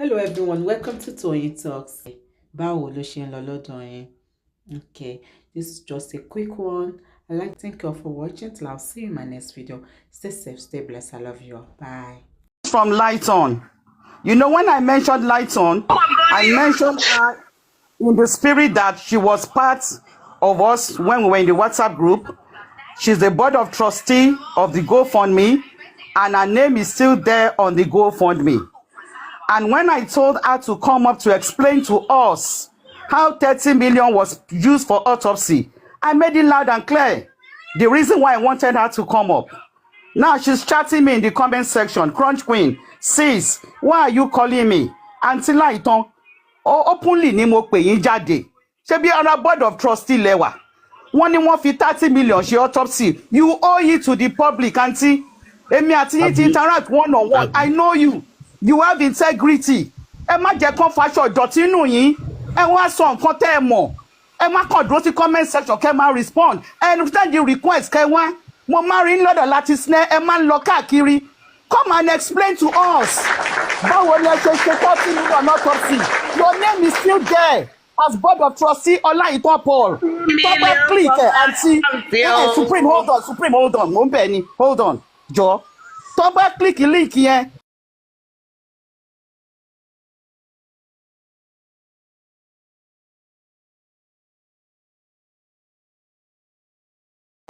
Hello everyone, welcome to Toyeen Talks. Báwo ló ṣe ń lọ lọ́dọ̀ yín? Okay, this is just a quick one. I'd like to thank you all for watching. Till I'll see you in my next video. Stay safe, stay blessed. I love you all. Bye. From Light On. You know, when I mentioned Light On, I mentioned her in the spirit that she was part of us when we were in the WhatsApp group. She's the board of trustee of the GoFundMe, and her name is still there on the GoFundMe. And when I told her to come up to explain to us how 30 million was used for autopsy, I made it loud and clear. The reason why I wanted her to come up. Now she's chatting me in the comment section. Crunch Queen, sis, why are you calling me? Auntie Laiton, openly ni mo pè yín jáde. Ṣé bí ara board of trustee lẹ́wà. Wọ́n ní wọ́n fi 30 million ṣe autopsy. You owe it to the public, auntie. Èmi àti yín ti interact one on one. I know you. You have integrity. Ẹ má jẹ́ kán faṣọ ìdọ̀tí nù yín. Ẹ wá sọ nǹkan tẹ́ ẹ mọ̀. Ẹ má kàn dúró sí comment section kẹ́ má respond. Ẹ send the request kẹ́ wá. Mo máa rí lọ́dọ̀ láti sinẹ́ ẹ máa ń lọ káàkiri. Come and explain to us. Báwo lẹ ṣe ṣe 30 million autopsy? Your name is still there as board of trustee Ọláìtàn Paul. Tọ́pẹ́ click ẹ̀ àǹtí. Supreme hold on. Mo ń bẹ̀ ni hold on. Jọ. Tọ́pẹ́ click link yẹn.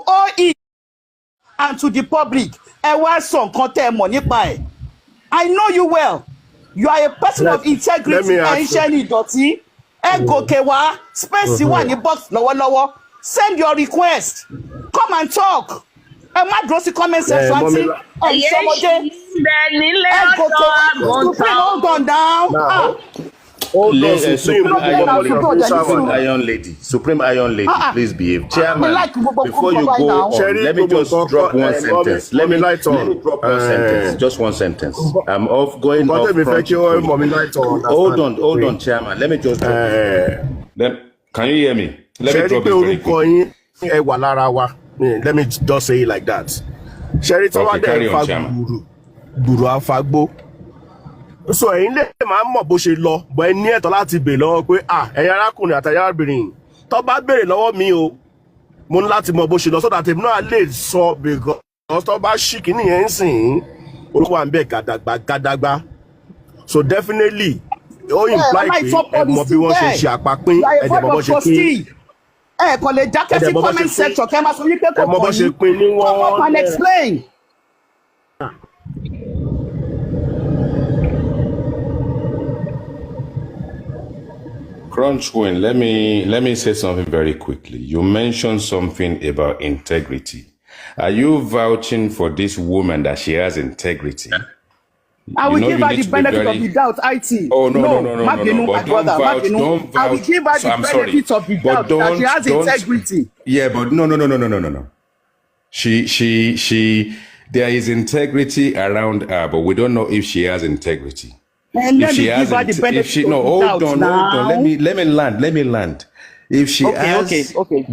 OE and to the public, ẹ wá sọ nǹkan tẹ́ ẹ mọ̀ nípa ẹ̀. I know you well. You are a person of integrity. Ẹ ń ṣe ní ìdọ̀tí. Ẹ gòkè wá. Space wà ní box lọ́wọ́lọ́wọ́. Send your request. Come and talk. Ẹ má dúró sí comment section àti ẹ̀ ṣọmọdé. Ẹ gòkè wá. Supreme hold on down. Supreme Iron Lady, please behave. Chairman, before you go on, let me just drop one sentence. Let me drop one sentence. Just one sentence. I'm going off. Hold on, Chairman. Let me just drop Can you hear me? Let me drop it very quick. Let me just say it like that. Okay, carry on, Chairman. So ẹ̀yin lè máa mọ̀ bó ṣe lọ bọ́ ẹ ní ẹ̀tọ́ láti béèrè lọ́wọ́ pé ẹ̀yin arákùnrin àti ẹ̀yin arábìnrin tó bá béèrè lọ́wọ́ mi o mo ní láti mọ̀ bó ṣe lọ so that èmi náà lè sọ because tó bá ṣì kíní yẹn ń sìn orúkọ à ń bẹ̀ gàdàgbà so definitely ó imply pé ẹ mọ̀ bí wọ́n ṣe ṣe àpapín ẹ̀jẹ̀ mọ̀ bó ṣe pín ẹ kò lè dákẹ́ sí comment section kẹ́ máa sọ wípé kò kọ́ yín come up and explain. Crunch Queen, let me say something very quickly. You mentioned something about integrity. Are you vouching for this woman that she has integrity? I will give her the benefit of the doubt, IT. Oh, no. But don't vouch. I will give her the benefit of the doubt that she has integrity. Yeah, but no. She, there is integrity around her, but we don't know if she has integrity. And let me give her the benefit of the doubt. Hold on. Let me land. If she has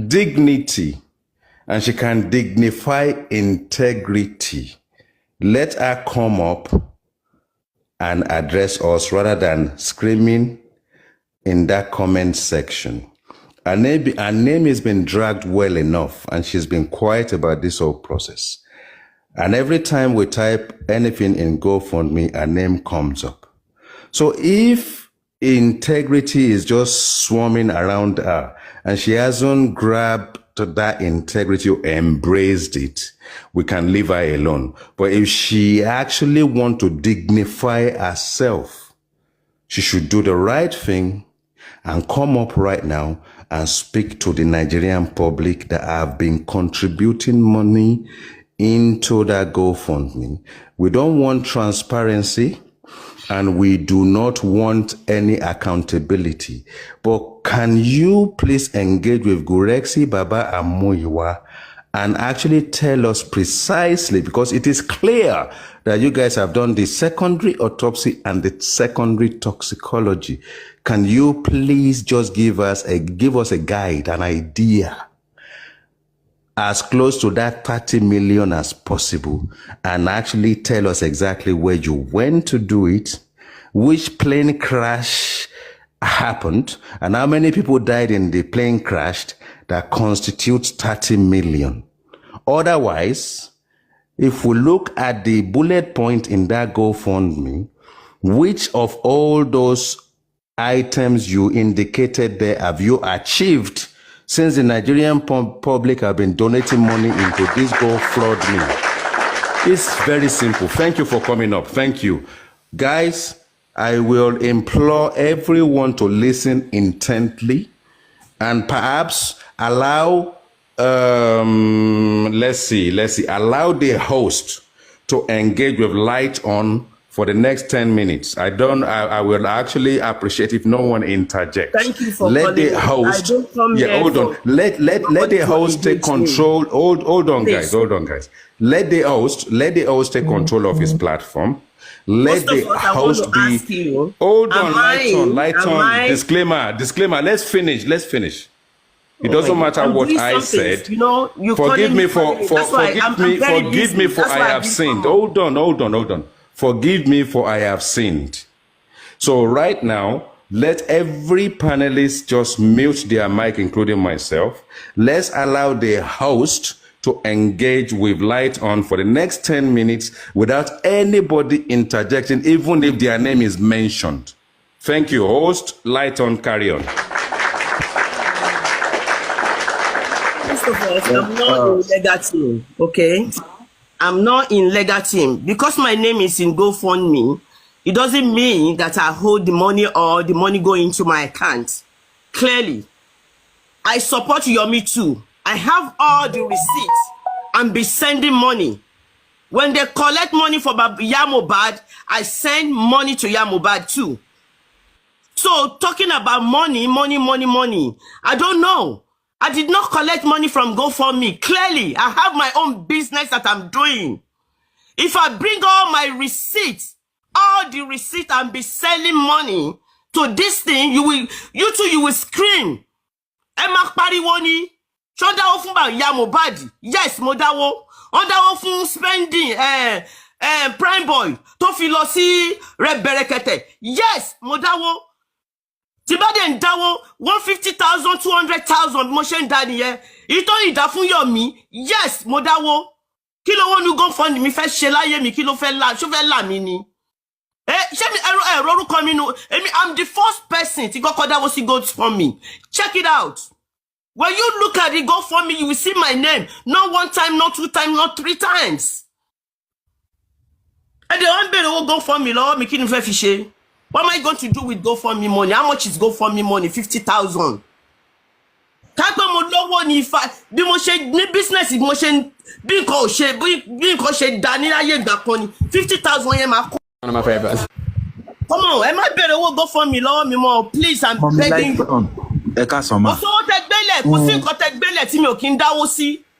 dignity and she can dignify integrity, let her come up and address us rather than screaming in that comment section. Her name has been dragged well enough, and she's been quiet about this whole process. And every time we type anything in GoFundMe, her name comes up. So if integrity is just swarming around her and she hasn't grabbed that integrity or embraced it, we can leave her alone. But if she actually wants to dignify herself, she should do the right thing and come up right now and speak to the Nigerian public that have been contributing money into that GoFundMe. We don't want transparency. And we do not want any accountability. But can you please engage with Gurexi, Baba, and Muyiwa and actually tell us precisely, because it is clear that you guys have done the secondary autopsy and the secondary toxicology. Can you please just give us a guide, an idea, as close to that 30 million as possible, and actually tell us exactly where you went to do it, which plane crash happened and how many people died in the plane crash that constitutes 30 million. Otherwise, if we look at the bullet point in that GoFundMe, which of all those items you indicated there have you achieved since the Nigerian public have been donating money into this GoFundMe? It's very simple. Thank you for coming up. Thank you. Guys, I will implore everyone to listen intently and perhaps allow, allow the host to engage with light on for the next 10 minutes. I will actually appreciate if no one interjects. Thank you for let the host. I don't come here hold on. Let the host take control. Hold on, guys. Hold on, guys. Let the host take control of his platform. Let the host be. Hold on, light on. Disclaimer. Let's finish. It doesn't matter what I said. You know, forgive me for I have sinned. Hold on. Forgive me for I have sinned. So right now, let every panelist just mute their mic, including myself. Let's allow the host to engage with light on for the next 10 minutes without anybody interjecting, even if their name is mentioned. Thank you, host. Light on, carry on. First of all, I'm not in legal team, okay? I'm not in legal team. Because my name is in GoFundMe, it doesn't mean that I hold the money or the money go into my account. Clearly, I support Yomi too. I have all the receipts and be sending money. When they collect money for Mohbad, I send money to Mohbad too. So talking about money, I don't know. I did not collect money from GoFundMe. Clearly, I have my own business that I'm doing. If I bring all my receipts, all the receipts and be selling money to this thing, you will scream. Emma Pariwoni. Shodawo fún ba ya Mohbad. Yes, Modawo. Odawo fún spending prime boy tó fi lọ sí Red Berekete. Yes, Modawo. Tibade and Dawo 150,000, 200,000 motion daddy here. Ito ida fún Yomi. Yes, Modawo. Kí ló wonu go fund mi fẹ́ ṣe láyé mi kí ló fẹ́ la, ṣó fẹ́ la mi ni. Ṣé mi orúkọ mi nu. I'm the first person to go Dawo si go for me. Check it out. When you look at it, go for me, you will see my name. Not one time, not two times, not three times. And the one better will go for me, Lord, making it fishy. What am I going to do with GoFundMe money? How much is GoFundMe money? 50,000. Can't mo lọ́wọ́ ni fa bí mo ṣe ní business bí mo ṣe bí nǹkan ṣe dá ní ayé ìgbà kan ni 50,000 yẹn máa kó. One of my favorites. Come on, am I better will GoFundMe lọ́wọ́ mi more? Please, I'm begging.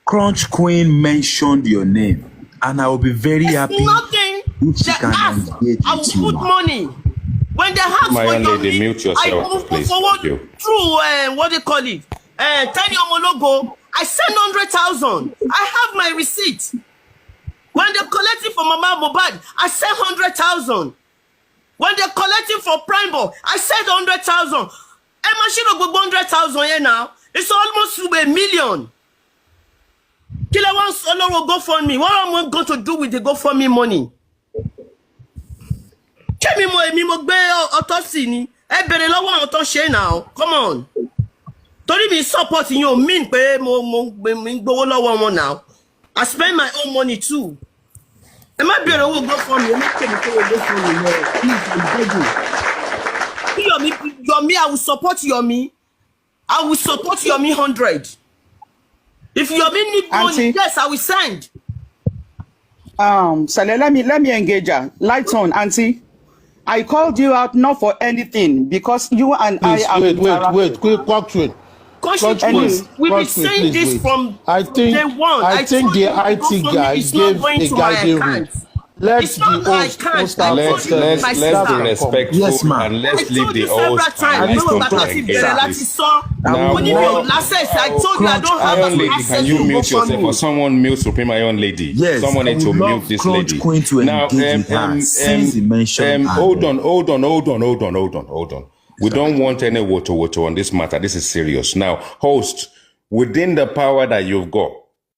Crunch Queen mentioned your name, and I will be very happy. Nothing. If she can engage I will put money. When they have my lady, mute yourself, I move please. forward through what they call it. Tiny logo. I send 100,000. I have my receipt. When they're collecting for Mama Mohbad, I send 100,000. When they're collecting for Prime Boy, I send 100,000. Machine of 100,000 here now. It's almost to $1 million. Killer wants a lot of GoFundMe. What am I going to do with the GoFundMe money? Tell me more. Me mo gbe autopsy ni. Bere lọ́wọ́ àwọn tó ṣe now. Come on. Torí me support you mean pé mo gbowó lọ́wọ́ wọn now. I spend my own money too. Am I bere owó GoFundMe? Am I pay me for GoFundMe? Please, I'm begging. Yomi, I will support Yomi. I will support Yomi 100. If Yomi need money, yes, I will send. Sale, let me engage her. Lights on, Auntie. I called you out not for anything because you and please, I are wait, quick, we've been saying this from day one. I think the IT guy gave a guiding rule. Let It's not the I can't. I let's told you my let's be sister. respectful, Yes, ma'am. and I let's leave told the you several host and times. No, Lighton but to I engage, see please. Now, When you what? access, I told you I don't have Iron Lady, access can you to mute yourself, or GoFundMe. someone mute Supreme Iron Lady? Yes, Someone I need to would mute love this Crunch lady. Queen to Now, engage with her since he mentioned her. hold on. We don't want any woto on this matter. This is serious. Now, host, within the power that you've got,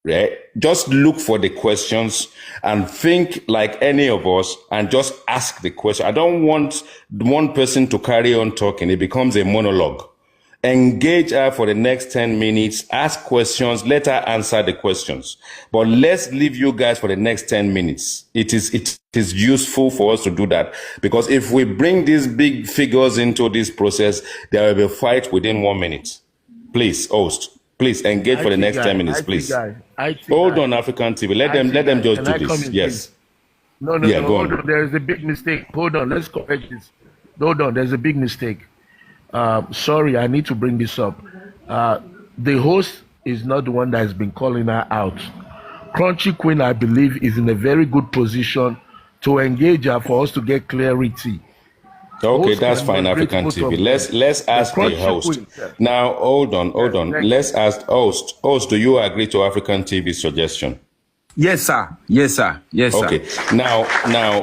right? Just look for the questions and think like any of us and just ask the question. I don't want one person to carry on talking. It becomes a monologue. Engage her for the next 10 minutes, ask questions, let her answer the questions. But let's leave you guys for the next 10 minutes. It is useful for us to do that, because if we bring these big figures into this process, there will be a fight within 1 minute. Please, host, please engage for the next 10 minutes, please. Hold on, African TV. Let them just do this. Yes. No, Yeah, go hold on. on. There's a big mistake. Hold on, let's correct this. Hold on, there's a big mistake. Sorry, I need to bring this up. The host is not the one that has been calling her out. Crunchy Queen, I believe, is in a very good position to engage her for us to get clarity. Okay, that's fine, African TV. Let's ask the host. Now, hold on. Let's ask host. Host, do you agree to African TV's suggestion? Yes, sir. Okay. Now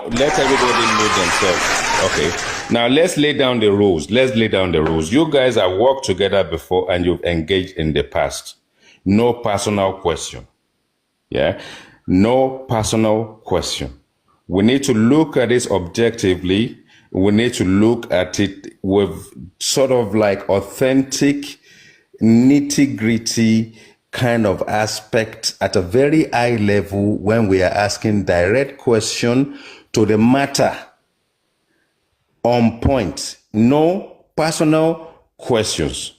let everybody know themselves. Okay. Now let's lay down the rules. You guys have worked together before and you've engaged in the past. No personal question. Yeah. No personal question. We need to look at this objectively. We need to look at it with sort of like authentic, nitty-gritty kind of aspect at a very high level when we are asking direct question to the matter, on point. No personal questions.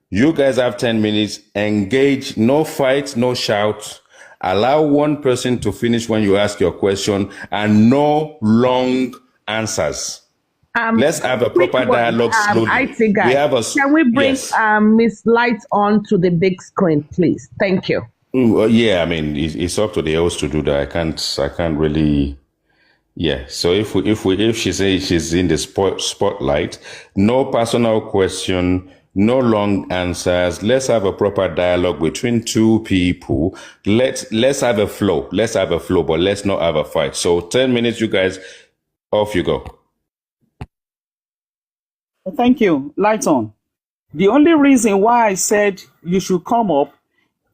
You guys have 10 minutes. Engage. No fight, no shout. Allow one person to finish when you ask your question, and no long answers. Let's have a proper dialogue slowly. Can we bring Miss Light on to the big screen, please? Thank you. Yeah, I mean, it's up to the host to do that. I can't really. Yeah. So if she says she's in the spotlight, no personal question, no long answers. Let's have a proper dialogue between two people. Let's have a flow. But let's not have a fight. So 10 minutes, you guys, off you go. Thank you. Light on. The only reason why I said you should come up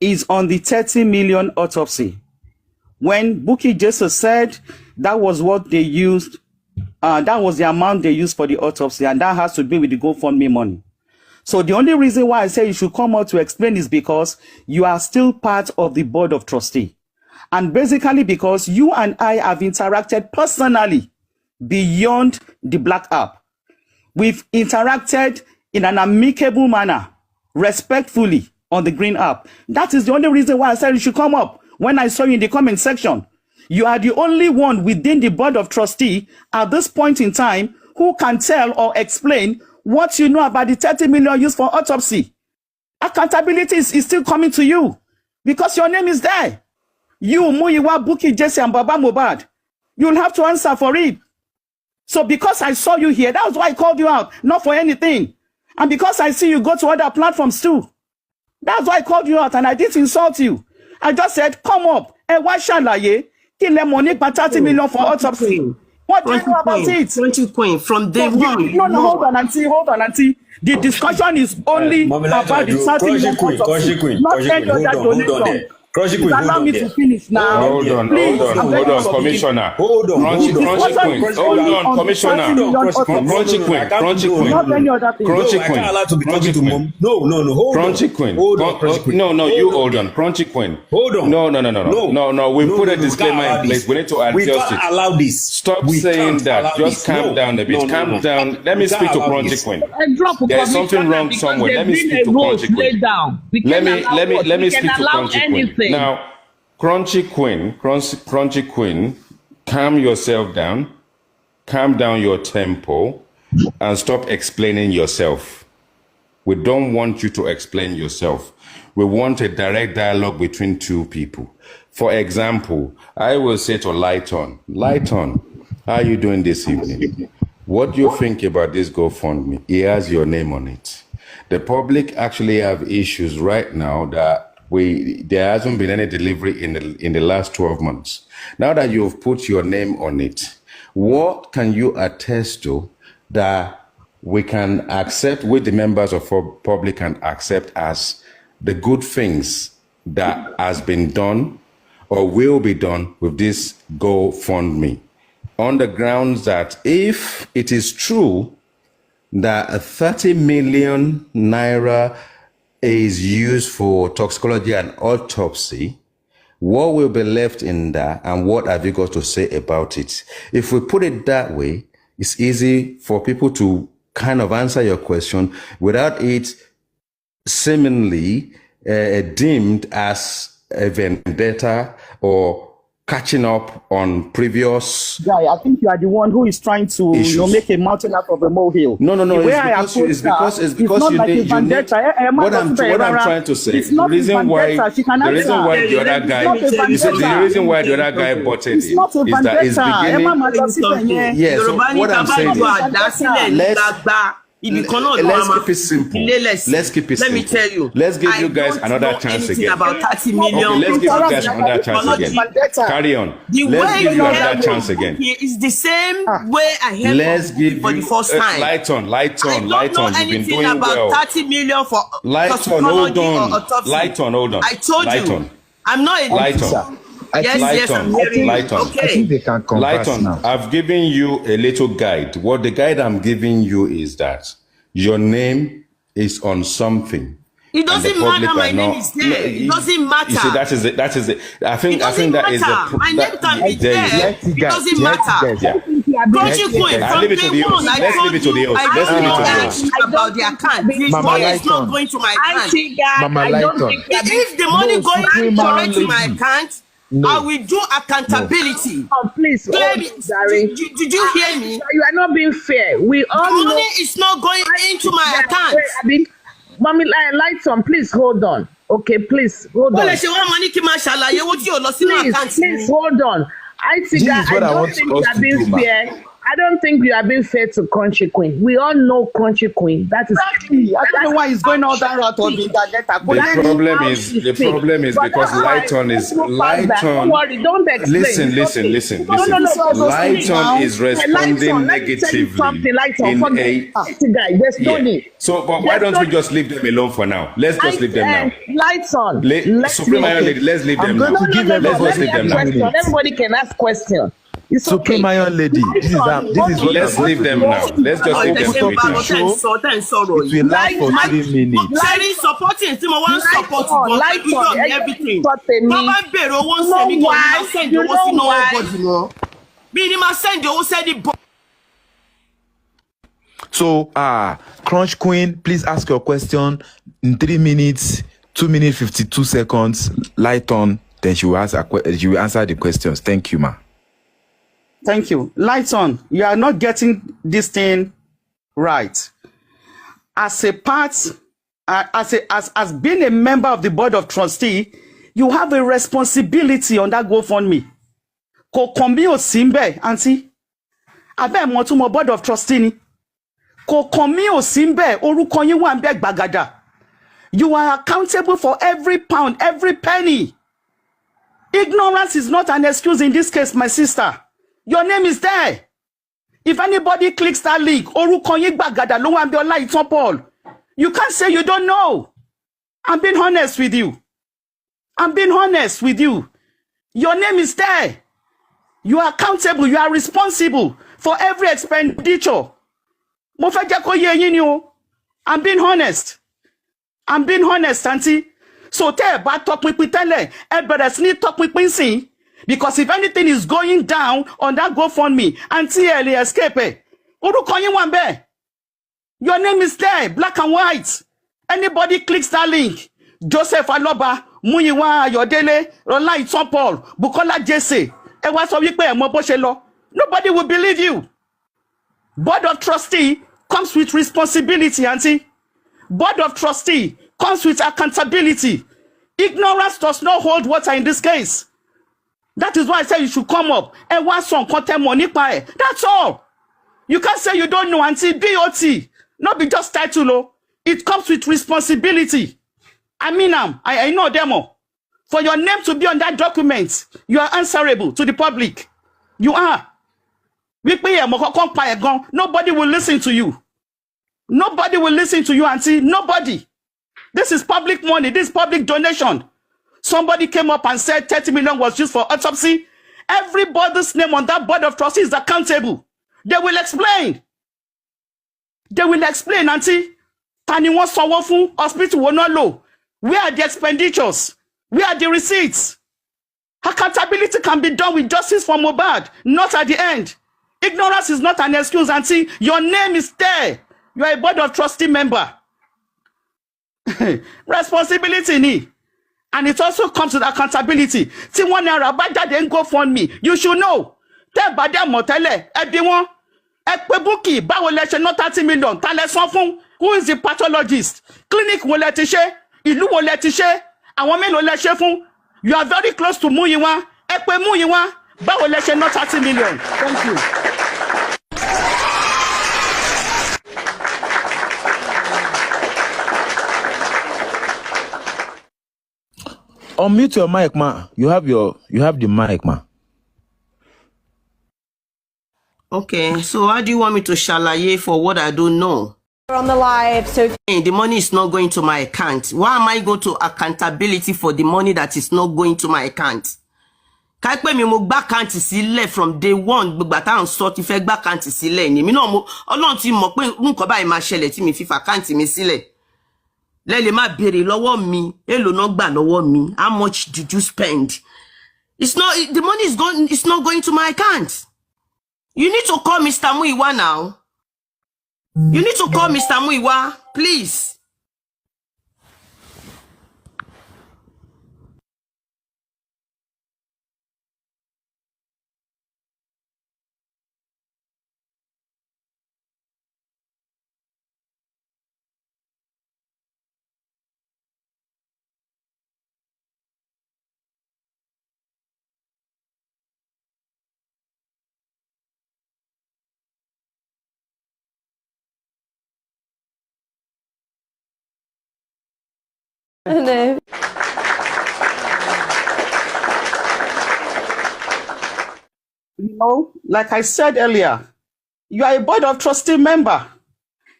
is on the 30 million autopsy. When Bukky Jesse said that was what they used, that was the amount they used for the autopsy, and that has to do with the GoFundMe money. So the only reason why I say you should come out to explain is because you are still part of the board of trustees. And basically because you and I have interacted personally beyond the black app. We've interacted in an amicable manner, respectfully, on the green app. That is the only reason why I said you should come up. When I saw you in the comment section, you are the only one within the board of trustees at this point in time who can tell or explain what you know about the 30 million used for autopsy. Accountability is still coming to you because your name is there. You, Muyiwa, Bukky Jesse, and Baba Mohbad, you'll have to answer for it. So because I saw you here, that's why I called you out, not for anything. And because I see you go to other platforms too, that's why I called you out, and I didn't insult you. I just said, come up, and why shalaye, kill them money, but 30 million for autopsy. What do you know about it? Crunchy Queen, from day one. No, hold on, auntie. The discussion is only about the 30 million autopsy, not any other donation. Allow me to finish now. Hold on, Commissioner. Hold on, Commissioner. Crunchy Queen. Not any other thing. Crunchy Queen. I can't allow to be talking to mom. No, hold Crunchy on. Queen. Hold on, Crunchy Queen. No, you hold on. Crunchy Queen. Hold on. No. We put a disclaimer in place. We need to adjust it. We can't allow this. Stop saying that. Just calm down a bit. Calm down. Let me speak to Crunchy Queen. There's something wrong somewhere. Let me speak to Crunchy Queen. Let me speak to Crunchy Queen. Now, Crunchy Queen, calm yourself down, calm down your tempo, and stop explaining yourself. We don't want you to explain yourself. We want a direct dialogue between two people. For example, I will say to Lighton, how are you doing this evening? What do you think about this GoFundMe? He has your name on it. The public actually have issues right now that there hasn't been any delivery in the last 12 months. Now that you've put your name on it, what can you attest to that we can accept, with the members of public can accept as the good things that has been done or will be done with this GoFundMe? On the grounds that if it is true that 30 million naira is used for toxicology and autopsy, what will be left in that, and what have you got to say about it? If we put it that way, it's easy for people to kind of answer your question without it seemingly deemed as a vendetta or catching up on previous. Guy, I think you are the one who is trying to make a mountain out of a molehill. No. It's because you need. What I'm trying to say. The reason why the other guy bought it is that it's beginning. Yes. So what I'm saying is, let's keep it simple. Let's keep it simple. Let me tell you. Let's give you guys another chance again. About 30 million. Okay, let's give you guys another chance again. Carry on. Let's give you another chance again. It's the same way I helped Let's give for you the first time. Light on. I don't know You've been doing anything about well. 30 million for Hold on. I told you. I'm not a Light Yes, I'm hearing. Light on. I think they can converse now. I've given you a little guide. What the guide I'm giving you is that your name is on something. It doesn't matter. My name is there. It doesn't matter. You see, that is it. I think that is the. My name can be there. It doesn't matter. Don't you go in from day one? Let's leave it to the host. Let's leave it to the host. About the account. This money is not going to my account. If the money going direct to my account, I will do accountability. Oh, please, Gary. Did you hear me? You are not being fair. We all the money is not going into my account. Mommy, lights on. Please hold on. Okay, please hold on. Please hold on. I don't think you are being fair. I don't think you are being fair to Country Queen. We all know Country Queen. That is exactly. I don't know why he's going all that route on the The problem is because Lighton is Don't worry, don't explain. Listen. Lighton is responding negatively. There's no need. So, but why don't we just leave them alone for now? Let's just leave them now. Lights on. Supreme Iron Lady, let's leave them now. Let's just leave them now. Everybody can ask questions. It's Supreme Iron Lady. This is what. Let's leave them now. Let's just leave them to it will last for 3 minutes. Jerry supporting Timo one support on everything. So, Crunch Queen, please ask your question in 3 minutes, 2 minutes 52 seconds. Light on, then she will answer the questions. Thank you, ma. Thank you. Lights on. You are not getting this thing right. As a part, as being a member of the board of trustee, you have a responsibility on that GoFundMe. Kò kàn mí ò sí ńbẹ̀, aunty. Abẹ́ mọ̀ tún mọ board of trustee ni. Kò kàn mí ò sí ńbẹ̀, orúkọ yín wà ńbẹ̀ gbàgàdà. You are accountable for every pound, every penny. Ignorance is not an excuse in this case, my sister. Your name is there. If anybody clicks that link, orúkọ yín gbàgàdà ló wà ńbẹ̀ Ọláìtàn Paul. You can't say you don't know. I'm being honest with you. Your name is there. You are accountable. You are responsible for every expenditure. Mo fẹ́ jẹ́ kó yé yín ni o. I'm being honest, auntie. So tẹ́ ẹ bá tọpinpin tẹ́lẹ̀, ẹ bẹ̀rẹ̀ sí ní tọpinpin sìn. Because if anything is going down on that GoFundMe, auntie ẹ lè escape ẹ̀. Orúkọ yín wà ńbẹ̀. Your name is there, black and white. Anybody clicks that link. Joseph Aloba, Muyiwa Ayọ̀délé, Ọláìtàn Paul, Bukola Jesse. Ẹ wá sọ wípé ẹ mọ bó ṣe lọ. Nobody will believe you. Board of trustee comes with responsibility, auntie. Board of trustee comes with accountability. Ignorance does not hold water in this case. That is why I say you should come up and want some content money pie. That's all. You can't say you don't know until BOT. Not be just title. Oh. It comes with responsibility. I mean, I know them all. For your name to be on that document, you are answerable to the public. You are. Nobody will listen to you. Nobody will listen to you, auntie. Nobody. This is public money. This is public donation. Somebody came up and said 30 million was used for autopsy. Everybody's name on that board of trustees is accountable. They will explain. They will explain, auntie. Anyone saw fun hospital will not know. Where are the expenditures? Where are the receipts? Accountability can be done with justice for Mohbad, not at the end. Ignorance is not an excuse, auntie. Your name is there. You are a board of trustee member. Responsibility ni. And it also comes with accountability. Tí wọ́n ní ara bá jáde ń go fund me. You should know. Tẹ́ bá dé mọ̀ tẹ́lẹ̀, ẹ bi wọ́n. Ẹ pé Bukky, báwo lẹ ṣe ná 30 million? Ta lẹ san fún? Who is the pathologist? Clinic wo lẹ ti ṣe? Ìlú wo lẹ ti ṣe? Àwọn mélòó lẹ ṣe fún? You are very close to Muyiwa. Ẹ pé Muyiwa, báwo lẹ ṣe ná 30 million? Thank you. Unmute your mic, ma. You have the mic, ma. Okay, so how do you want me to shalaye for what I don't know? On the live, so the money is not going to my account. Why am I going to accountability for the money that is not going to my account? Káìpẹ́ mi mo gbà account sílẹ̀ from day one, gbogbo tá ń sọ ti fẹ́ gbà account sílẹ̀ ni. Mi náà mo Ọlọ́run ti mọ̀ pé nǹkan báyìí máa ṣẹlẹ̀ tí mi fi fa account mi sílẹ̀. Lẹ́lẹ̀ má béèrè lọ́wọ́ mi, èló náà gbà lọ́wọ́ mi. How much did you spend? It's not, the money is going, it's not going to my account. You need to call Mr. Muyiwa now. You need to call Mr. Muyiwa, please. no. You know, like I said earlier, you are a board of trustee member.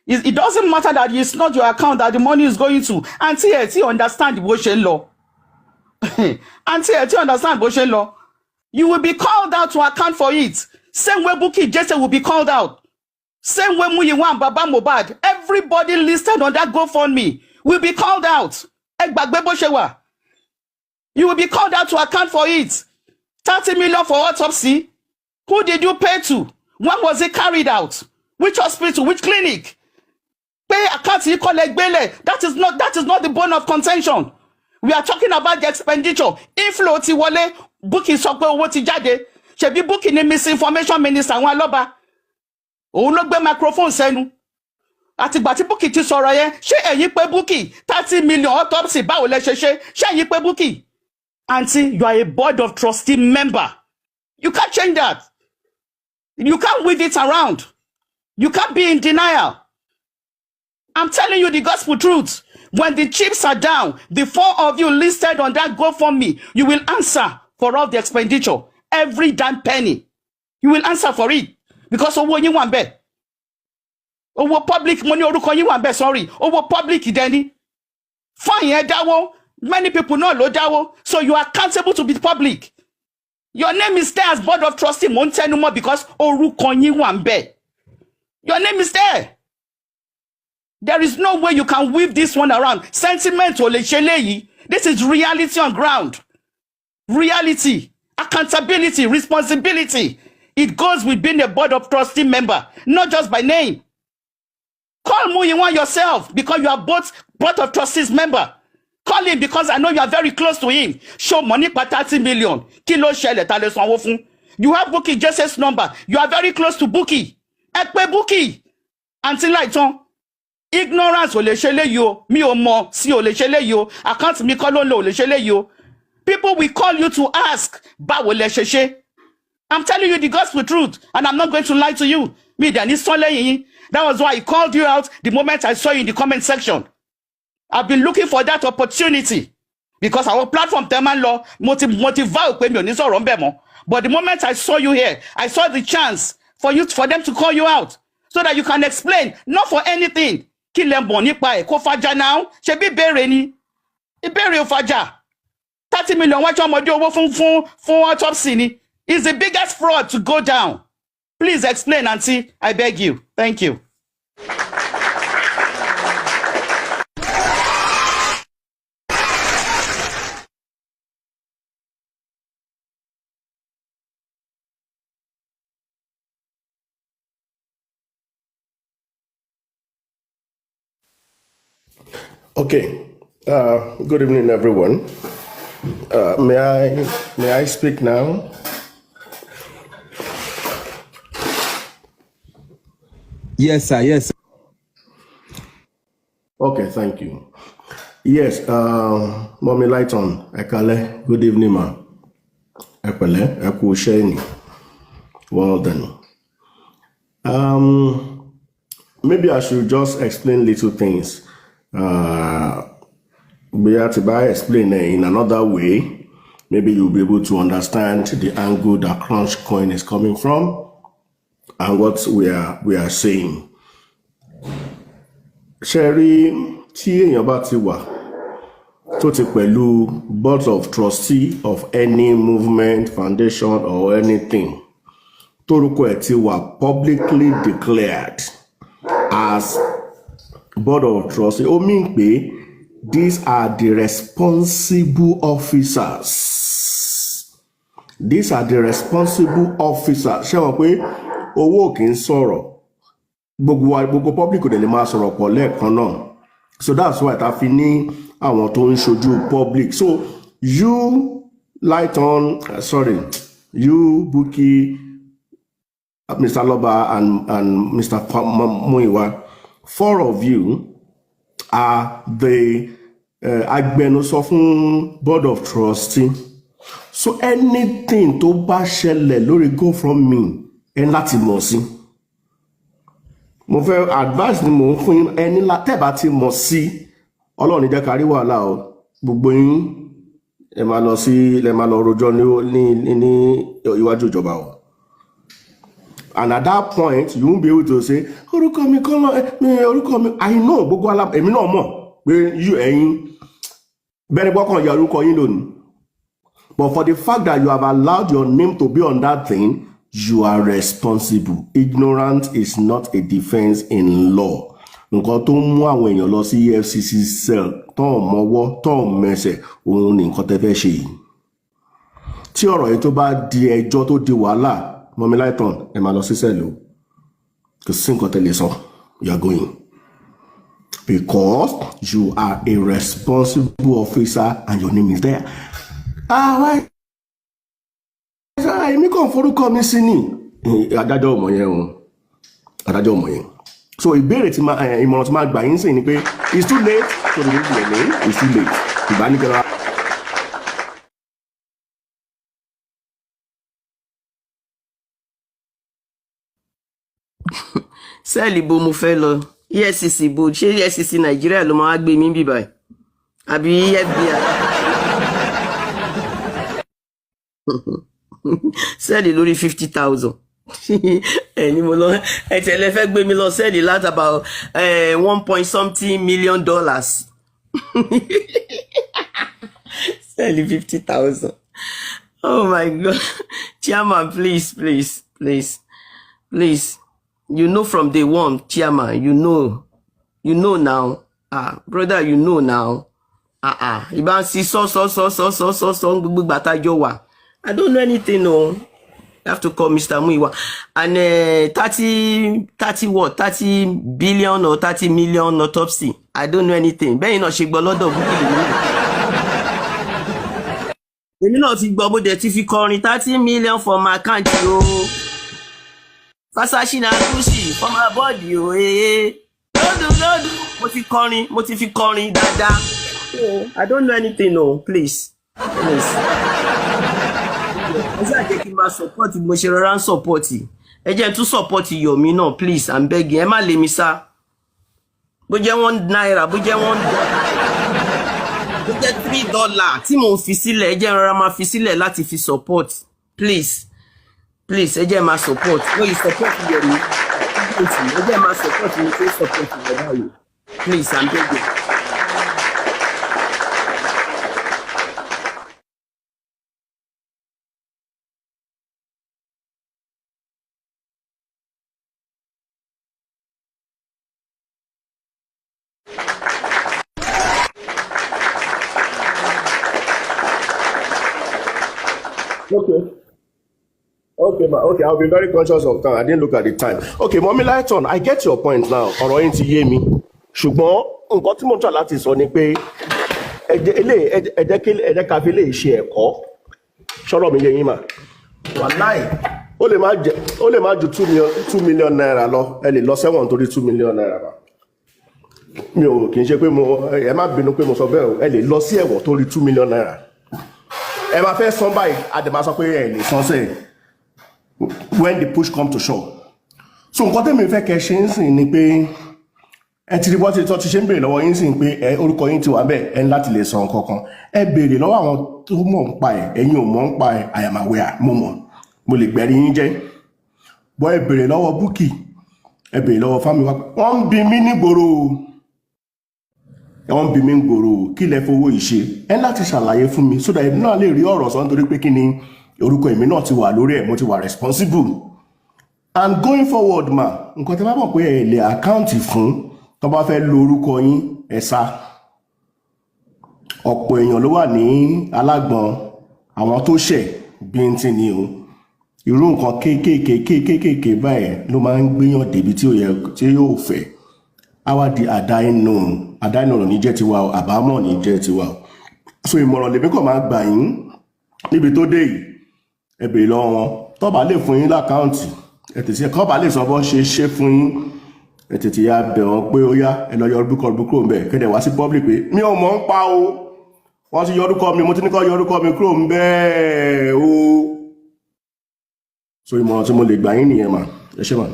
It doesn't matter that it's not your account that the money is going to. Auntie, understand the Boshen law. Auntie, understand Boshen law. You will be called out to account for it. Same way Bukky Jesse will be called out. Same way Muyiwa and Baba Mohbad. Everybody listed on that GoFundMe will be called out. You will be called out to account for it. 30 million for autopsy. Who did you pay to? When was it carried out? Which hospital? Which clinic? Pay account you collect bail. That is not the bone of contention. We are talking about the expenditure. Inflow ti wọlé, Bukky sọ pé owó ti jáde. Ṣebí Bukky ni misinformation minister wọn lọ́ba. Òun ló gbé microphone sẹ́nu. Àtìgbà tí Bukky ti sọ̀rọ̀ yẹn, ṣé ẹ̀yin pé Bukky 30 million autopsy báwo lẹ ṣe ṣe? Ṣé ẹ̀yin pé Bukky? Auntie, you are a board of trustee member. You can't change that. You can't weave it around. You can't be in denial. I'm telling you the gospel truth. When the chips are down, the 4 of you listed on that GoFundMe, you will answer for all the expenditure. Every damn penny. You will answer for it. Because owó yín wà ńbẹ̀. Owó public money orúkọ yín wà ńbẹ̀, sorry. Owó public dẹni. Fine yẹn dáwó. Many people know lo dáwó. So you are accountable to the public. Your name is there as board of trustee. Mo ń tẹnu mọ́ because orúkọ yín wà ńbẹ̀. Your name is there. There is no way you can weave this one around. Sentiment ò lè ṣe léyìí. This is reality on ground. Reality, accountability, responsibility. It goes with being a board of trustee member, not just by name. Call Muyiwa yourself because you are both board of trustees member. Call him because I know you are very close to him. Show money for 30 million. Kí ló ṣẹlẹ̀ ta lè sanwó fún. You have Bukky Jesse's number. You are very close to Bukky. Ẹ pè Bukky. Until like ignorance ò lè ṣe léyìí o, mi ò mọ̀ sí ò lè ṣe léyìí o, account mi kọ́ ló ń lò ò lè ṣe léyìí o. People will call you to ask báwo lẹ ṣe ṣe. I'm telling you the gospel truth and I'm not going to lie to you. Me dẹ̀ ní sọ lẹ́yìn yín. That was why I called you out the moment I saw you in the comment section. I've been looking for that opportunity because our platform tẹ́ máa ń lọ motivate pé mi ò ní sọ̀rọ̀ ńbẹ̀ mọ́. But the moment I saw you here, I saw the chance for them to call you out so that you can explain, not for anything. Kí lẹ mọ̀ nípa ẹ̀ kó fàjà now? Ṣé bí ìbéèrè ni? Ìbéèrè ò fàjà. 30 million wájú ọmọdé owó fún autopsy ni. It's the biggest fraud to go down. Please explain, Auntie. I beg you. Thank you. Okay. Good evening, everyone. May I speak now? Yes, sir. Yes. Okay, thank you. Yes, Mommy Lighton, Ekale, good evening, ma. Epele, Eku Sheni. Well done. Maybe I should just explain little things. If I explain in another way, maybe you'll be able to understand the angle that Crunch Coin is coming from and what we are saying. Sherry, tí èèyàn bá ti wà tó ti pẹ̀lú board of trustee of any movement, foundation or anything, tórúkọ ẹ̀ ti wà publicly declared as board of trustee, ó mean pé these are the responsible officers. These are the responsible officers. Ṣé wọ́n pé owó kì í sọ̀rọ̀? Gbogbo public kò dẹ̀ lè máa sọ̀rọ̀ pọ̀ lẹ́ẹ̀kan náà. So that's why ta fi ní àwọn tó ń ṣojú public. So you Lighton, you Buki, Mr. Loba and Mr. Muiwa, 4 of you are the agbẹnusọ fún board of trustee. So anything tó bá ṣẹlẹ̀ lórí GoFundMe ẹ láti mọ̀ sí. Mo fẹ́ advice ni mo ń fún yín, ẹni tẹ́bà ti mọ̀ sí, Ọlọ́run ní jẹ́ ká rí wàhálà o. Gbogbo yín ẹ máa lọ rojọ́ ní iwájú ìjọba o. And at that point, you won't be able to say, orúkọ mi I know, gbogbo èmi náà mọ̀ pé ẹ̀yin bẹ́ẹ̀ gbọ́kàn ya orúkọ yín lónìí. But for the fact that you have allowed your name to be on that thing, you are responsible. Ignorance is not a defense in law. Nǹkan tó mú àwọn èèyàn lọ sí EFCC cell tó mọ́wọ́ tó mẹsẹ̀ òun ni nǹkan tẹ́ fẹ́ ṣe yìí. Tí ọ̀rọ̀ yìí tó bá di ẹjọ́ tó di wàhálà, Mommy Lighton, ẹ máa lọ sí cell o. Kò sí nǹkan tẹ́ lè sọ, you are going. Because you are a responsible officer and your name is there. Why? Èmi kàn forúkọ mi sí ni. Adájọ́ ọmọ yẹn o. Adájọ́ ọmọ yẹn. So ìbéèrè tí ìmọ̀ràn tí máa gbà yín sí ni pé it's too late to remove your name. It's too late. Ìbánikẹ́ra. Sẹ́ẹ̀lì bo mo fẹ́ lọ EFCC bo ṣé EFCC Nàìjíríà ló máa gbé mi bíbá ẹ̀ àbí FBI. Sẹ́ẹ̀lì lórí 50,000 ẹni mo lọ ẹ̀tẹ̀lẹ̀ fẹ́ gbé mi lọ sẹ́ẹ̀lì láti about 1 million dollars. Sẹ́ẹ̀lì 50,000. Oh my God. Chairman, please. You know from day one, Chairman, you know now. Brother, you know now. Ìbá sí sọ gbogbo gbàtàjọ wà. I don't know anything, no. You have to call Mr. Muiwa. And 30 billion or 30 million autopsy. I don't know anything. Bẹ́ẹ̀ náà ṣe gbọ́ lọ́dọ̀ Bukky. Èmi náà fi gbọ́ bó dẹ̀ ti fi kọrin 30 million for my country o. Fasashina Kushi for my body o. No mo ti fi kọrin dáadáa. I don't know anything, no, please. Ẹ ṣáà jẹ́ kí n máa support mo ṣe rọra ń support. Ẹ jẹ́ n tún support Yomi náà, please, I'm begging. Ẹ má lé mi sá. Bó jẹ́ $1, bó jẹ́ $1, bó jẹ́ $3 tí mò ń fi sílẹ̀, ẹ jẹ́ rọra máa fi sílẹ̀ láti fi support. Please, ẹ jẹ́ máa support. When you support Yomi, ẹ jẹ́ máa support mi tó support Yomi. Please, I'm begging. Okay, I'll be very conscious of time. I didn't look at the time. Okay, Mommy Lighton, I get your point now. Ọ̀rọ̀ yín ti yé mi. Ṣùgbọ́n nǹkan tí mo try láti sọ ni pé ẹ jẹ́ ká fi lè ṣe ẹ̀kọ́. Ṣọ́rọ̀ mi yé yín mà. Wàláì, ó lè má ju $2 million lọ. Ẹ lè lọ sẹ́wọ̀n torí $2 million bá. Mi ò kì í ṣe pé ẹ má bínú pé mo sọ bẹ́ẹ̀ o. Ẹ lè lọ sí ẹ̀wọ̀n torí $2 million. Ẹ máa fẹ́ san báyìí, a dẹ̀ máa sọ pé ẹ lè san sẹ́yìn. When the push come to shove. So nǹkan tẹ́mi fẹ́ kẹ́ ṣe ń sìn ni pé ẹ ti rí bọ́ ti ṣe ń béèrè lọ́wọ́ yín sìn pé orúkọ yín ti wà bẹ́ẹ̀ ẹ ń láti lè san kankan. Ẹ béèrè lọ́wọ́ àwọn tó mọ̀ ń pa ẹ̀, ẹ̀yin ò mọ̀ ń pa ẹ̀, I am aware, mo mọ̀, mo lè gbẹ̀rí yín jẹ́. Bọ́ ẹ béèrè lọ́wọ́ Bukky, ẹ béèrè lọ́wọ́ Fámiwá, wọ́n ń bi mí nígboro, wọ́n ń bi mí nígboro, kí lẹ fowó ìṣe? Ẹ láti ṣàlàyé fún mi, so that èmi náà lè rí ọ̀rọ̀ sọ nítorí pé kí ni orúkọ èmi náà ti wà lórí ẹ̀, mo ti wà responsible. And going forward ma, nǹkan tí bá mọ̀ pé ẹ lè àkáǹtì fún tó bá fẹ́ lo orúkọ yín ẹ̀sà. Ọ̀pọ̀ èèyàn ló wà ní alágbọ̀n, àwọn tó ṣẹ̀ bí n ti ní o. Irú nǹkan kéékèèké báyẹn ló máa ń gbéyàn débi tí yóò fẹ́. Á wá di àdáìnà ní jẹ́ tiwa o, àbámọ̀ ní jẹ́ tiwa o. So ìmọ̀ràn lèmi kàn máa gbà yín níbi tó dé yìí. Ẹ béèrè lọ́wọ́ wọn tó bá lè fún yín lákáùntì, ẹ tètè kọ́ bá lè sọ bọ́ ṣe fún yín, ẹ tètè ya bẹ̀ wọ́n pé ó yá ẹ lọ yọ orúkọ kúrò ń bẹ̀, kẹ́dẹ̀ wá sí public pé mi ò mọ̀ ń pa o, wọ́n ti yọ orúkọ mi, mo ti ní kọ́ yọ orúkọ mi kúrò ń bẹ̀ o. So ìmọ̀ràn tí mo lè gbà yín nìyẹn mà, ẹ ṣé mà.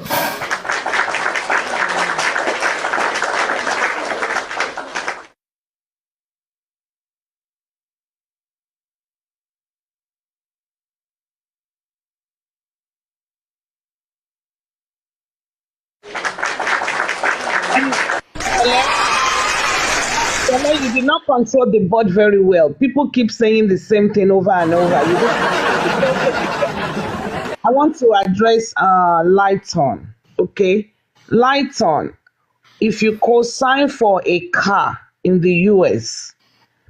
You did not control the board very well. People keep saying the same thing over and over. I want to address Lighton. Okay, Lighton. If you co-sign for a car in the US,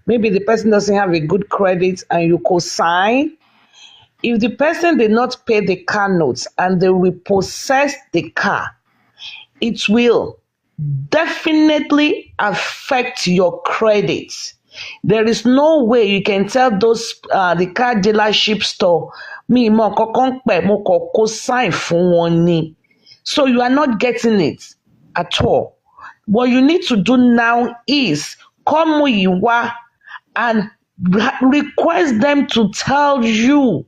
maybe the person doesn't have a good credit and you co-sign. If the person did not pay the car notes and they repossess the car, it will definitely affect your credit. There is no way you can tell those the car dealership store me mo kokon pe mo ko sign fún wọn ni. So you are not getting it at all. What you need to do now is come Muyiwa and request them to tell you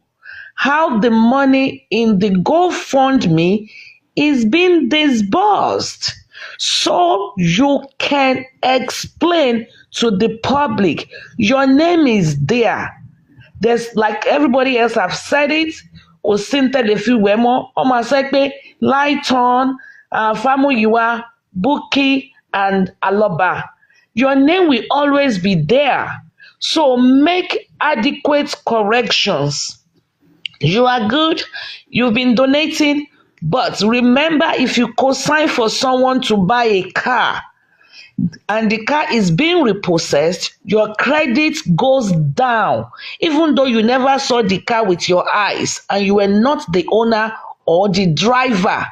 how the money in the GoFundMe is being disbursed, so you can explain to the public your name is there. There's, like everybody else have said it, Lighton, Famuyiwa, Bukky, and Aloba. Your name will always be there. So make adequate corrections. You are good. You've been donating. But remember, if you co-sign for someone to buy a car and the car is being repossessed, your credit goes down. Even though you never saw the car with your eyes and you were not the owner or the driver.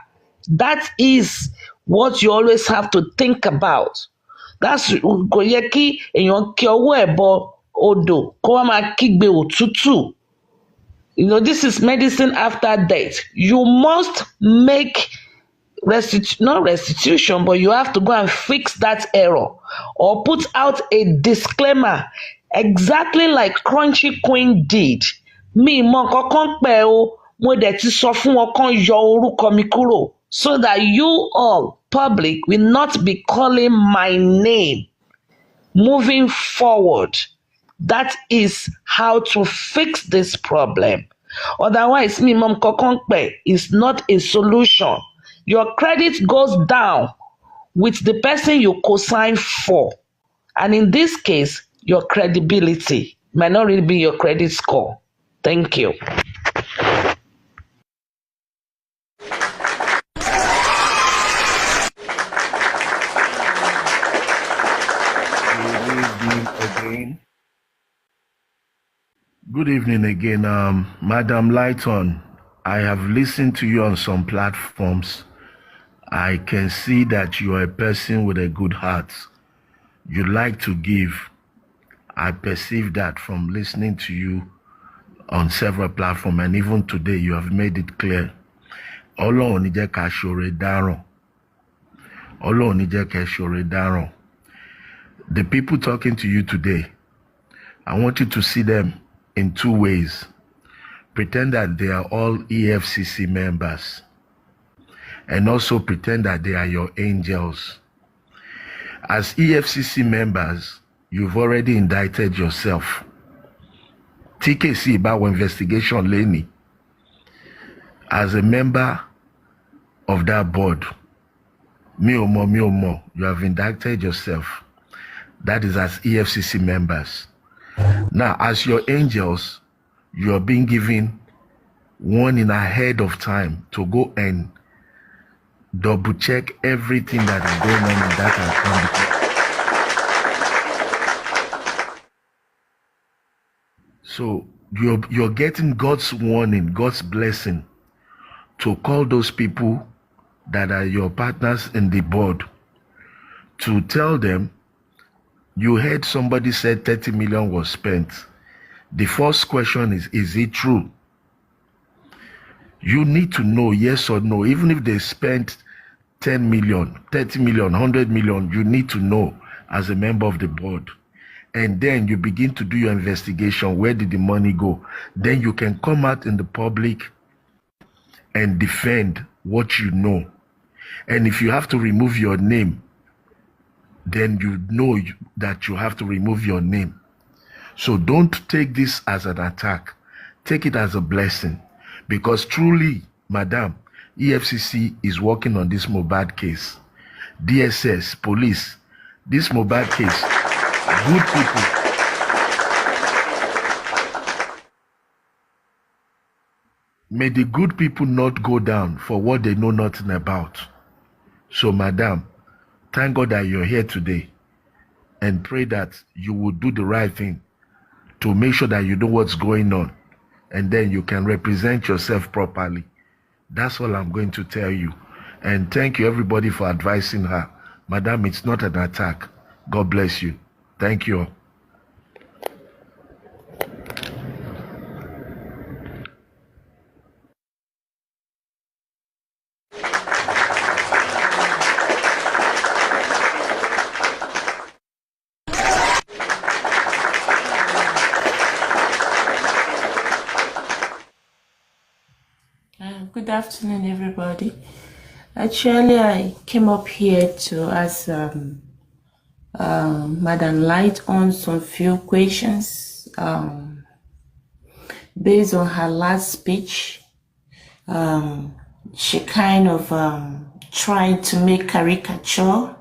That is what you always have to think about. That's kò yẹ kí èèyàn kí ọwọ́ ẹ̀ bọ odò kó wá máa kígbe òtútù. You know, this is medicine after death. You must make not restitution, but you have to go and fix that error or put out a disclaimer exactly like Crunchy Queen did. Mi mọ kankan pẹ́ o, mo dẹ̀ ti sọ fún wọn kán yọ orúkọ mi kúrò so that you all public will not be calling my name moving forward. That is how to fix this problem. Otherwise, mi mọ kankan pẹ́ is not a solution. Your credit goes down with the person you co-sign for. And in this case, your credibility might not really be your credit score. Thank you. Good evening again, Madam Lighton. I have listened to you on some platforms. I can see that you are a person with a good heart. You like to give. I perceive that from listening to you on several platforms, and even today you have made it clear. Ọlọ́run ní jẹ́ ká ṣoore dáràn. Ọlọ́run ní jẹ́ ká ṣoore dáràn. The people talking to you today, I want you to see them in two ways. Pretend that they are all EFCC members, and also pretend that they are your angels. As EFCC members, you've already indicted yourself. TKC about investigation Lenny. As a member of that board, mi ò mọ̀, you have indicted yourself. That is as EFCC members. Now, as your angels, you are being given warning ahead of time to go and double check everything that is going on in that account. So you're getting God's warning, God's blessing to call those people that are your partners in the board, to tell them, you heard somebody said 30 million was spent. The first question is it true? You need to know yes or no. Even if they spent 10 million, 30 million, 100 million, you need to know as a member of the board. And then you begin to do your investigation. Where did the money go? Then you can come out in the public and defend what you know. And if you have to remove your name, then you know that you have to remove your name. So don't take this as an attack. Take it as a blessing. Because truly, Madam, EFCC is working on this Mohbad case. DSS, police, this Mohbad case, good people. May the good people not go down for what they know nothing about. So, Madam, thank God that you're here today, and pray that you will do the right thing to make sure that you know what's going on, and then you can represent yourself properly. That's all I'm going to tell you. And thank you, everybody, for advising her. Madam, it's not an attack. God bless you. Thank you all. Good afternoon, everybody. Actually, I came up here to ask Madam Light on some few questions based on her last speech. She kind of tried to make caricature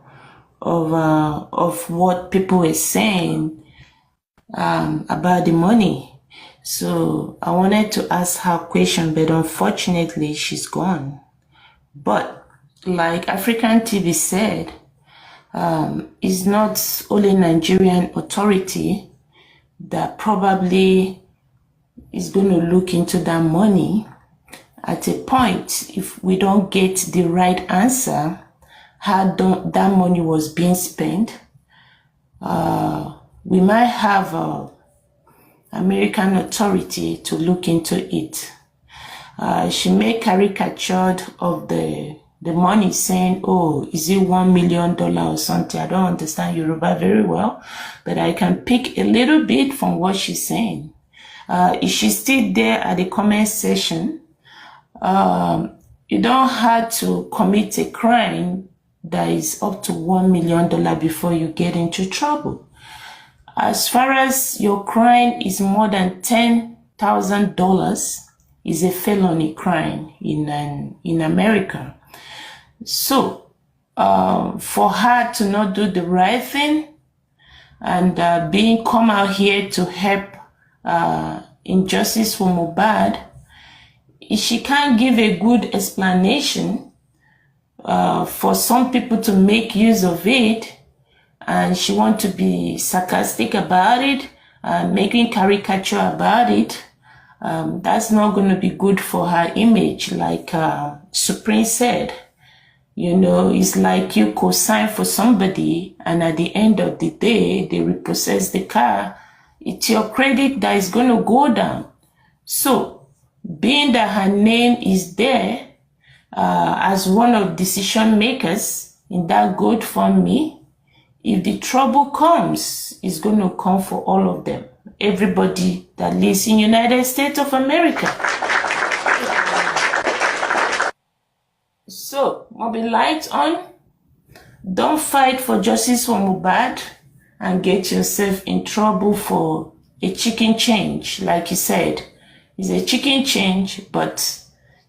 of what people were saying about the money. So I wanted to ask her a question, but unfortunately she's gone. But like African TV said, it's not only Nigerian authority that probably is going to look into that money. At a point, if we don't get the right answer, how that money was being spent, we might have American authority to look into it. She made caricature of the the money saying, oh, is it $1 million or something? I don't understand Yoruba very well, but I can pick a little bit from what she's saying. Is she still there at the comment section? You don't have to commit a crime that is up to $1 million before you get into trouble. As far as your crime is more than $10,000, is a felony crime in America. So, for her to not do the right thing and come out here to help injustice for Mohbad, she can't give a good explanation for some people to make use of it, and she wants to be sarcastic about it, making caricature about it. That's not going to be good for her image, like Supreme said. You know, it's like you co-sign for somebody, and at the end of the day, they repossess the car. It's your credit that is going to go down. So, being that her name is there as one of decision makers in that GoFundMe, if the trouble comes, it's going to come for all of them. Everybody that lives in United States of America. So, mobile lights on. Don't fight for justice for Mohbad and get yourself in trouble for a chicken change. Like you said, it's a chicken change, but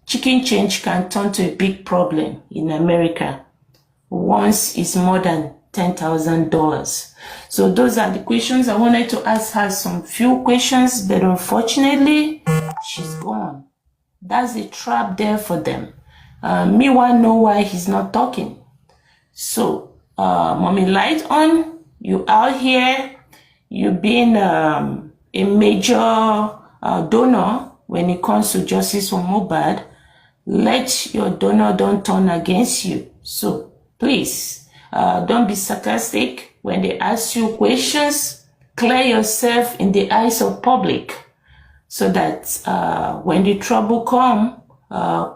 chicken change can turn to a big problem in America once it's more than $10,000. So those are the questions. I wanted to ask her some few questions, but unfortunately, she's gone. That's a trap there for them. Me want to know why he's not talking. So, Mommy Light On, you out here, you've been a major donor when it comes to justice for Mohbad. Let your donor don't turn against you. So, please, don't be sarcastic when they ask you questions. Clear yourself in the eyes of public so that when the trouble comes,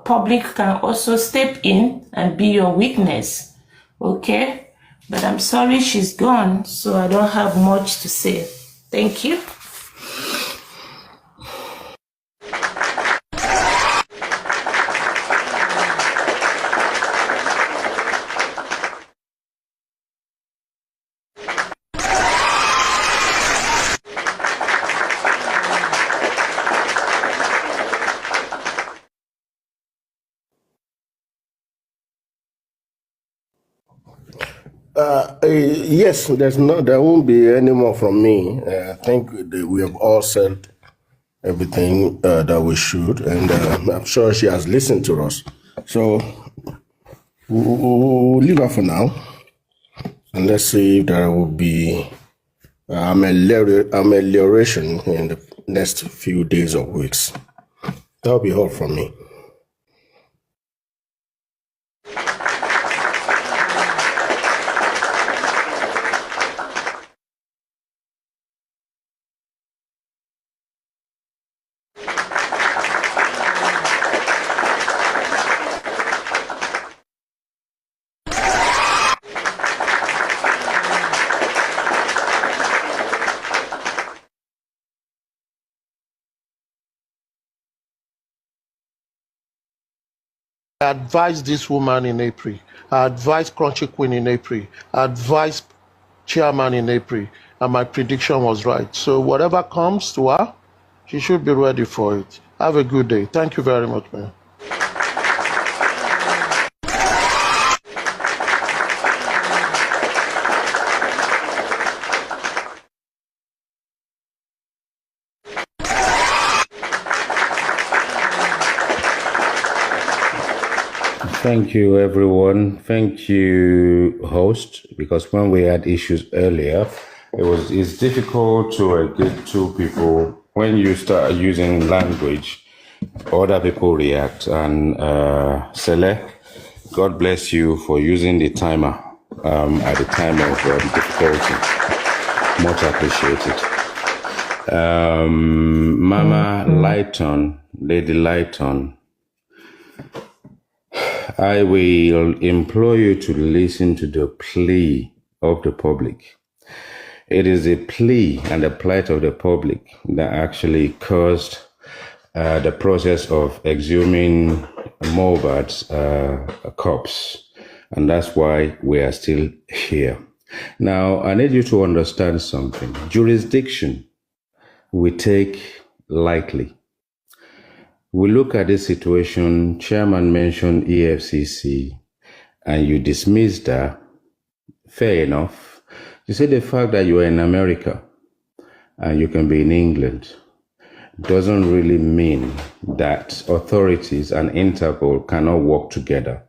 public can also step in and be your witness. Okay? But I'm sorry she's gone, so I don't have much to say. Thank you. Yes, there won't be any more from me. I think we have all said everything that we should, and I'm sure she has listened to us. So we'll leave her for now, and let's see if there will be amelioration in the next few days or weeks. That'll be all from me. I advised this woman in April. I advised Crunchy Queen in April. I advised Chairman in April. And my prediction was right. So whatever comes to her, she should be ready for it. Have a good day. Thank you very much, man. Thank you, everyone. Thank you, host, because when we had issues earlier, it's difficult to get two people. When you start using language, other people react. And Sele, God bless you for using the timer at the time of difficulty. Much appreciated. Mama Lighton, Lady Lighton, I will implore you to listen to the plea of the public. It is a plea and the plight of the public that actually caused the process of exhuming Mohbad's corpse. And that's why we are still here. Now, I need you to understand something. Jurisdiction we take lightly. We look at this situation, Chairman mentioned EFCC, and you dismissed that. Fair enough. You say the fact that you are in America and you can be in England doesn't really mean that authorities and Interpol cannot work together.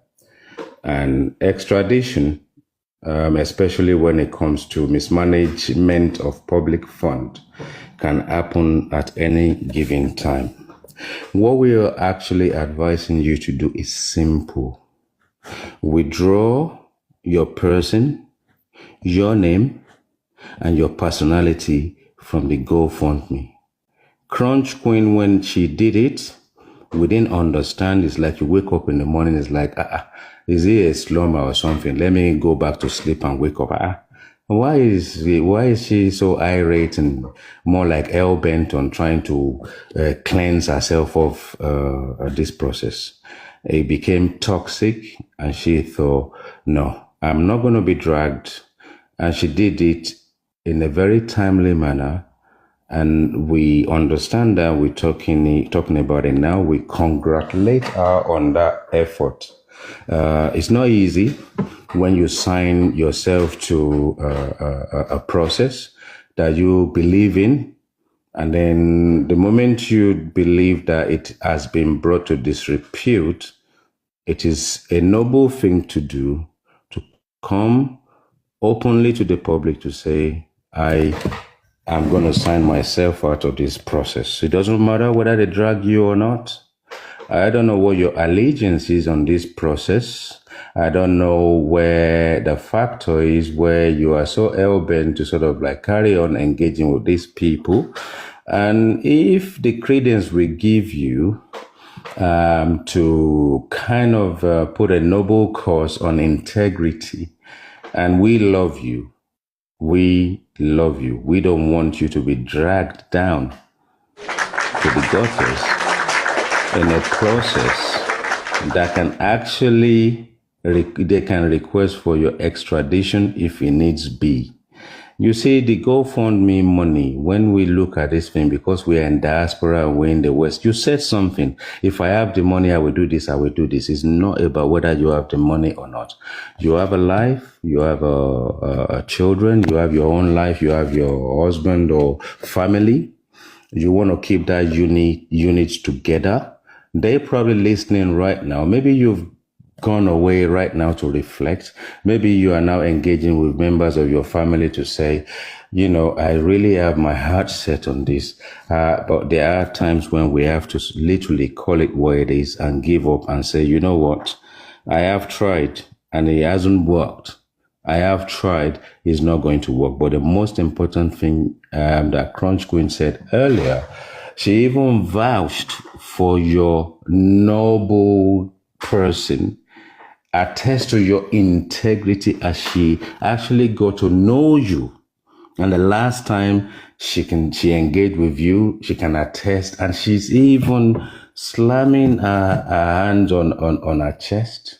And extradition, especially when it comes to mismanagement of public fund, can happen at any given time. What we are actually advising you to do is simple. Withdraw your person, your name, and your personality from the GoFundMe. Crunch Queen, when she did it, we didn't understand. It's like you wake up in the morning, it's like, is it a slumber or something? Let me go back to sleep and wake up. Why is she so irate and more like hell-bent on trying to cleanse herself of this process? It became toxic, and she thought, no, I'm not going to be dragged. And she did it in a very timely manner. And we understand that we're talking about it now. We congratulate her on that effort. It's not easy when you sign yourself to a process that you believe in, and then the moment you believe that it has been brought to disrepute, it is a noble thing to do, to come openly to the public to say, I'm going to sign myself out of this process. It doesn't matter whether they drag you or not. I don't know what your allegiance is on this process. I don't know where the factor is where you are so hell-bent to sort of like carry on engaging with these people. And if the credence we give you to kind of put a noble cause on integrity, and we love you. We love you. We don't want you to be dragged down to the gutters in a process that can actually, they can request for your extradition if it needs be. You see, the GoFundMe money, when we look at this thing, because we are in diaspora and we're in the West, you said something. If I have the money, I will do this, I will do this. It's not about whether you have the money or not. You have a life, you have a children, you have your own life, you have your husband or family. You want to keep that unit together. They're probably listening right now. Maybe you've gone away right now to reflect. Maybe you are now engaging with members of your family to say, you know, I really have my heart set on this. But there are times when we have to literally call it what it is and give up and say, you know what? I have tried and it hasn't worked. I have tried, it's not going to work. But the most important thing that Crunch Queen said earlier, she even vouched for your noble person, attest to your integrity as she actually got to know you. And the last time she engaged with you, she can attest, and she's even slamming her hands on her chest,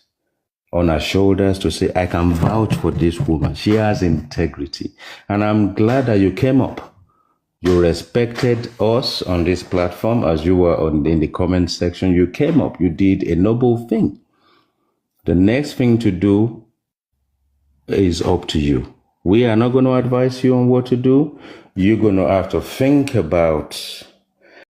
on her shoulders to say, I can vouch for this woman. She has integrity. And I'm glad that you came up. You respected us on this platform as you were in the comment section. You came up. You did a noble thing. The next thing to do is up to you. We are not going to advise you on what to do. You're going to have to think about